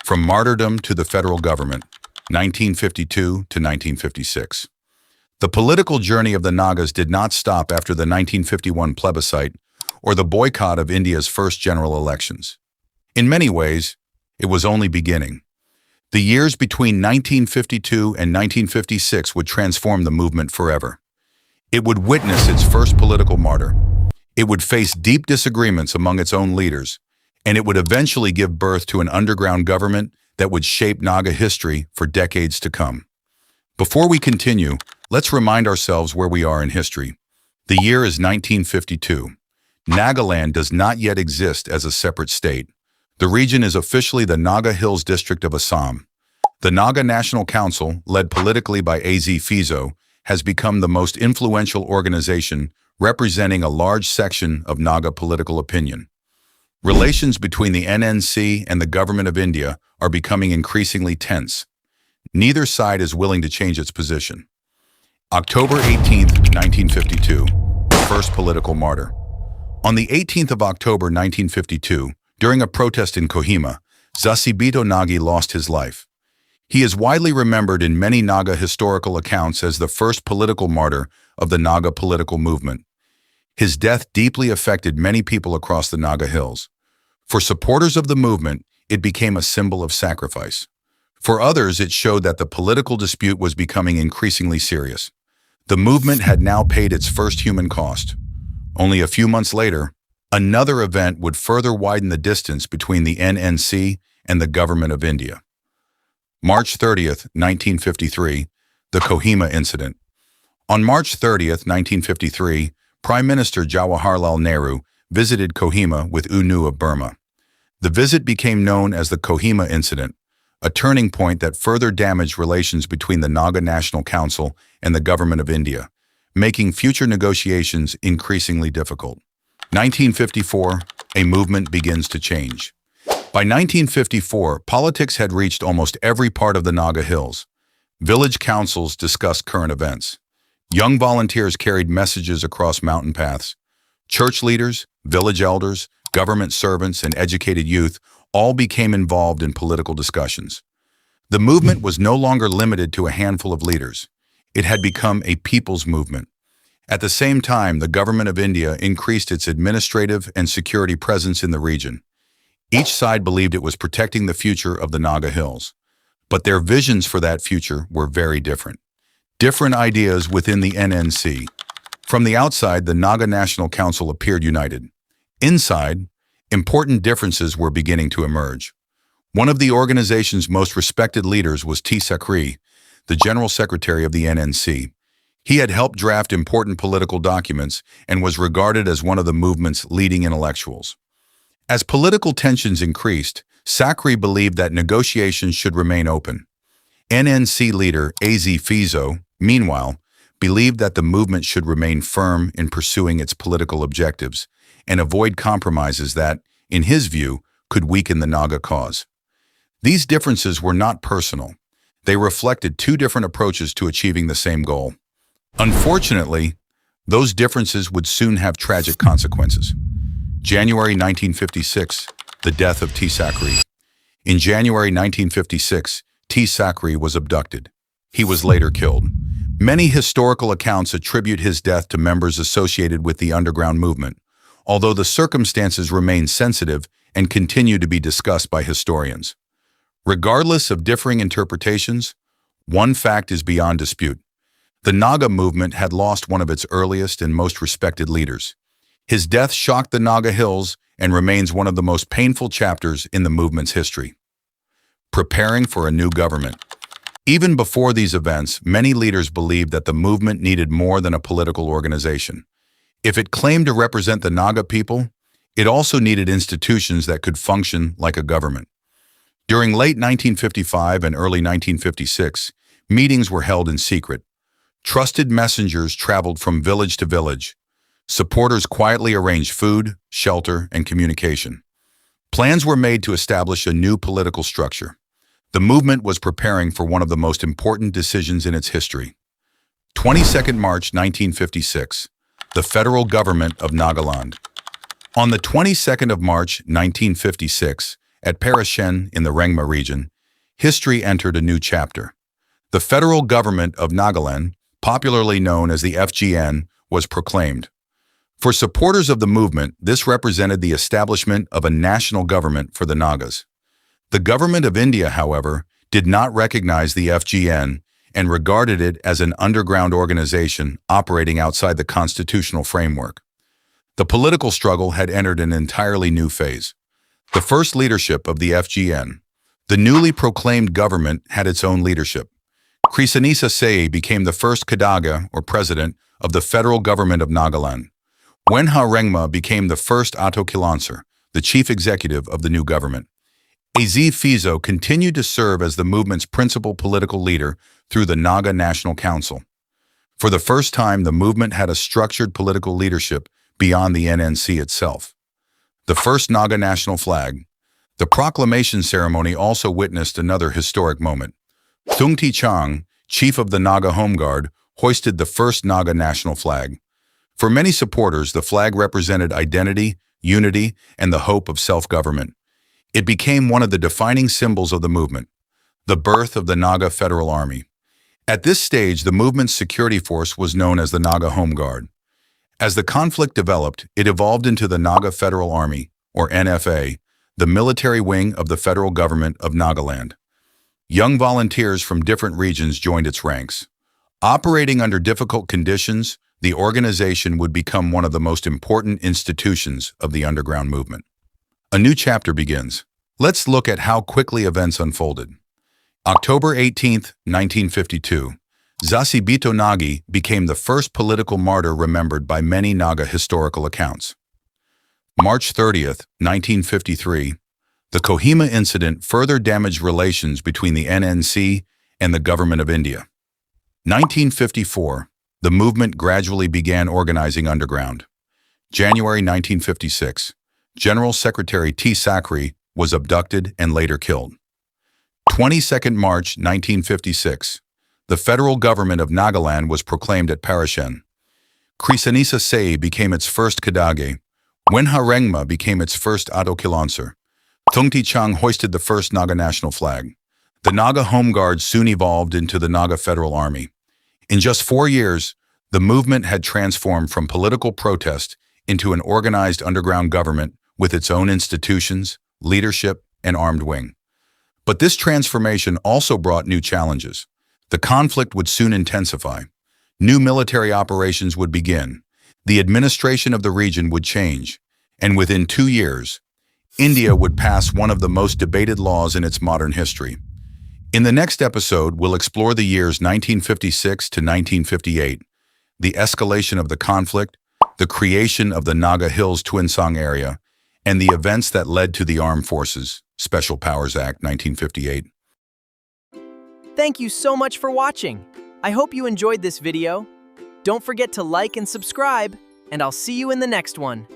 From martyrdom to the federal government, 1952 to 1956. The political journey of the Nagas did not stop after the 1951 plebiscite or the boycott of India's first general elections. In many ways, it was only beginning. The years between 1952 and 1956 would transform the movement forever. It would witness its first political martyr. It would face deep disagreements among its own leaders, and it would eventually give birth to an underground government that would shape Naga history for decades to come. Before we continue, let's remind ourselves where we are in history. The year is 1952. Nagaland does not yet exist as a separate state. The region is officially the Naga Hills district of Assam. The Naga National Council, led politically by Az Fizo, has become the most influential organization representing a large section of Naga political opinion. Relations between the NNC and the Government of India are becoming increasingly tense. Neither side is willing to change its position. October 18, 1952, first political martyr. On the 18th of October 1952, during a protest in Kohima, Zasibito Nagi lost his life. He is widely remembered in many Naga historical accounts as the first political martyr of the Naga political movement. His death deeply affected many people across the Naga Hills. For supporters of the movement, it became a symbol of sacrifice. For others, it showed that the political dispute was becoming increasingly serious. The movement had now paid its first human cost. Only a few months later, another event would further widen the distance between the NNC and the Government of India. March 30th, 1953, the Kohima Incident. On March 30th, 1953, Prime Minister Jawaharlal Nehru visited Kohima with U Nu of Burma. The visit became known as the Kohima Incident, a turning point that further damaged relations between the Naga National Council and the Government of India, making future negotiations increasingly difficult. 1954, a movement begins to change. By 1954, politics had reached almost every part of the Naga Hills. Village councils discussed current events. Young volunteers carried messages across mountain paths. Church leaders, village elders, government servants, and educated youth all became involved in political discussions. The movement was no longer limited to a handful of leaders. It had become a people's movement. At the same time, the Government of India increased its administrative and security presence in the region. Each side believed it was protecting the future of the Naga Hills. But their visions for that future were very different. Different ideas within the NNC. From the outside, the Naga National Council appeared united. Inside, important differences were beginning to emerge. One of the organization's most respected leaders was Sakhrie, the General Secretary of the NNC. He had helped draft important political documents and was regarded as one of the movement's leading intellectuals. As political tensions increased, Sakhrie believed that negotiations should remain open. NNC leader Az Fizo, meanwhile, believed that the movement should remain firm in pursuing its political objectives and avoid compromises that, in his view, could weaken the Naga cause. These differences were not personal. They reflected two different approaches to achieving the same goal. Unfortunately, those differences would soon have tragic consequences. January 1956, the death of Sakhrie. In January 1956, Sakhrie was abducted. He was later killed. Many historical accounts attribute his death to members associated with the underground movement, although the circumstances remain sensitive and continue to be discussed by historians. Regardless of differing interpretations, one fact is beyond dispute. The Naga movement had lost one of its earliest and most respected leaders. His death shocked the Naga Hills and remains one of the most painful chapters in the movement's history. Preparing for a new government. Even before these events, many leaders believed that the movement needed more than a political organization. If it claimed to represent the Naga people, it also needed institutions that could function like a government. During late 1955 and early 1956, meetings were held in secret. Trusted messengers traveled from village to village. Supporters quietly arranged food, shelter, and communication. Plans were made to establish a new political structure. The movement was preparing for one of the most important decisions in its history. 22nd March 1956, the Federal Government of Nagaland. On the 22nd of March 1956, at Parashen in the Rengma region, history entered a new chapter. The Federal Government of Nagaland, popularly known as the FGN, was proclaimed. For supporters of the movement, this represented the establishment of a national government for the Nagas. The government of India, however, did not recognize the FGN and regarded it as an underground organization operating outside the constitutional framework. The political struggle had entered an entirely new phase. The first leadership of the FGN. The newly proclaimed government had its own leadership. Khriesanisa Seyie became the first Kedahge, or president, of the Federal Government of Nagaland. Whenha Rengma became the first Ato Kilonser, the chief executive of the new government. Zasibito continued to serve as the movement's principal political leader through the Naga National Council. For the first time, the movement had a structured political leadership beyond the NNC itself. The first Naga national flag. The proclamation ceremony also witnessed another historic moment. Thungti Chang, chief of the Naga Home Guard, hoisted the first Naga national flag. For many supporters, the flag represented identity, unity, and the hope of self-government. It became one of the defining symbols of the movement, the birth of the Naga Federal Army. At this stage, the movement's security force was known as the Naga Home Guard. As the conflict developed, it evolved into the Naga Federal Army, or NFA, the military wing of the Federal Government of Nagaland. Young volunteers from different regions joined its ranks. Operating under difficult conditions, the organization would become one of the most important institutions of the underground movement. A new chapter begins. Let's look at how quickly events unfolded. October 18, 1952, Zasibito Nagi became the first political martyr remembered by many Naga historical accounts. March 30, 1953, the Kohima Incident further damaged relations between the NNC and the Government of India. 1954, the movement gradually began organizing underground. January 1956, General Secretary T. Sakhrie was abducted and later killed. 22nd March 1956, the Federal Government of Nagaland was proclaimed at Parashen. Khriesanisa Seyie became its first Kedahge. Whenha Rengma became its first Ato Kilonser. Thungti Chang hoisted the first Naga national flag. The Naga Home Guard soon evolved into the Naga Federal Army. In just 4 years, the movement had transformed from political protest into an organized underground government with its own institutions, leadership, and armed wing. But this transformation also brought new challenges. The conflict would soon intensify. New military operations would begin. The administration of the region would change. And within 2 years, India would pass one of the most debated laws in its modern history. In the next episode, we'll explore the years 1956 to 1958, the escalation of the conflict, the creation of the Naga Hills Twinsong area, and the events that led to the Armed Forces Special Powers Act 1958. Thank you so much for watching. I hope you enjoyed this video. Don't forget to like and subscribe, and I'll see you in the next one.